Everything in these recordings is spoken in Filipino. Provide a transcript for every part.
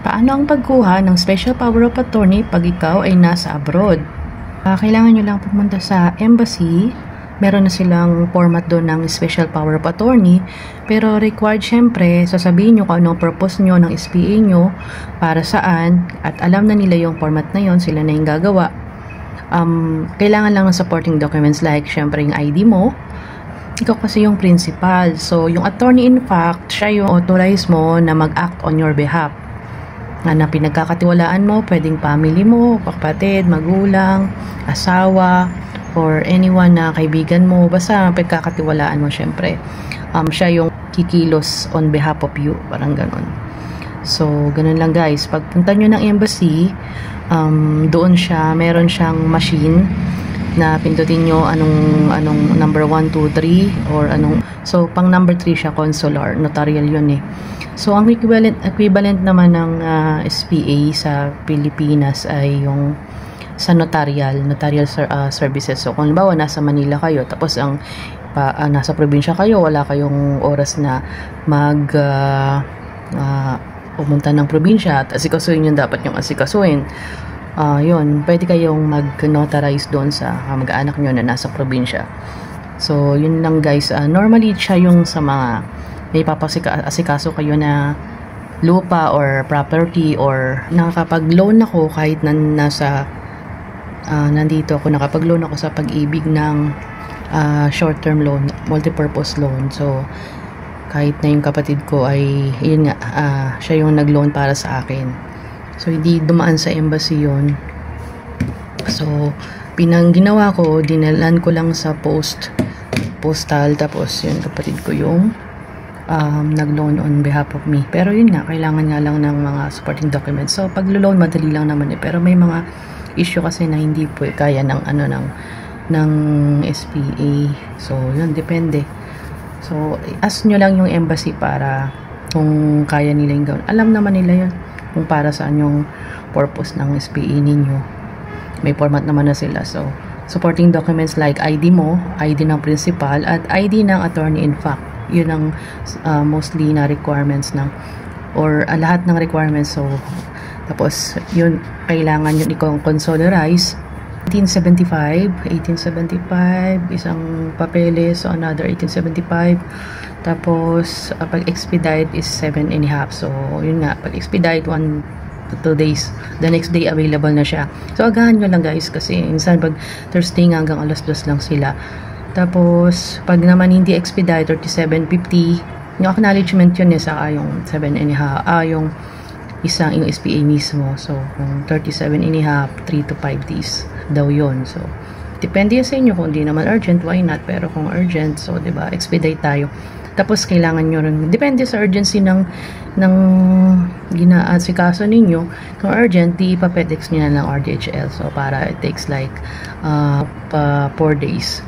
Paano ang pagkuha ng Special Power of Attorney pag ikaw ay nasa abroad? Kailangan nyo lang pumunta sa embassy. Meron na silang format doon ng Special Power of Attorney. Pero required syempre, sasabihin nyo kung anong purpose nyo ng SPA nyo, para saan, at alam na nila yung format na yon, sila na yung gagawa. Kailangan lang ng supporting documents like syempre yung ID mo. Ikaw kasi yung principal. So, yung attorney in fact, siya yung authorize mo na mag-act on your behalf. Na pinagkakatiwalaan mo, pwedeng family mo, kapatid, magulang, asawa, or anyone na kaibigan mo, basta pinagkakatiwalaan mo syempre. Siya yung kikilos on behalf of you, parang ganon. So, ganun lang guys. Pagpunta nyo ng embassy, doon siya, meron siyang machine na pindutin nyo anong number 1, 2, 3 or anong, so pang number 3 siya, consular, notarial yun eh. So ang equivalent naman ng SPA sa Pilipinas ay yung sa notarial services. So kung halimbawa nasa Manila kayo, tapos nasa probinsya kayo, wala kayong oras na pumunta ng probinsya at asikasuhin yung dapat yung asikasuhin. Yun, pwede kayong mag-notarize doon sa mag-anak nyo na nasa probinsya. So, yun lang guys. Normally, siya yung sa mga may papasikaso kayo na lupa or property, or nakakapag-loan ako kahit nandito ako, nakapag-loan ako sa Pag-ibig ng short-term loan, multipurpose loan. So, kahit na yung kapatid ko ay, yun nga, siya yung nag-loan para sa akin. So, hindi dumaan sa embassy yun. So, ginawa ko, dinalan ko lang sa postal, tapos yun, kapatid ko yung nag-loan on behalf of me. Pero yun nga, kailangan nga lang ng mga supporting documents. So, pag loan madali lang naman eh. Pero may mga issue kasi na hindi po kaya ng SPA. So, yun, depende. So, ask nyo lang yung embassy para kung kaya nila yung gawin. Alam naman nila yun kung para saan yung purpose ng SPA ninyo. May format naman na sila. So, supporting documents like ID mo, ID ng principal, at ID ng attorney in fact. Yun ang mostly na requirements ng, or lahat ng requirements. So, tapos, yun, kailangan yun i-consolarize. 1875, isang papeles, so another 1875. Tapos, pag-expedite is 7.5. So, yun nga, pag-expedite, 1 to 2 days. The next day, available na siya. So, agahan nyo lang guys, kasi minsan pag Thursday hanggang alas 2 lang sila. Tapos, pag naman hindi expedite, 37.50, yung acknowledgement yun, saka yung 7.5, yung isang, yung SPA mismo. So, kung 37.5, 3 to 5 days daw yun. So, depende sa inyo kung hindi naman urgent, why not? Pero kung urgent, so, diba, expedite tayo. Tapos, kailangan nyo rin, depende sa urgency ng ginaasikaso ninyo. Kung urgent, di ipa-FedEx nyo na lang RDHL. So, para it takes like 4 days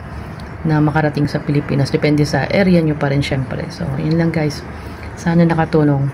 na makarating sa Pilipinas. Depende sa area nyo pa rin syempre. So, yun lang guys. Sana nakatulong.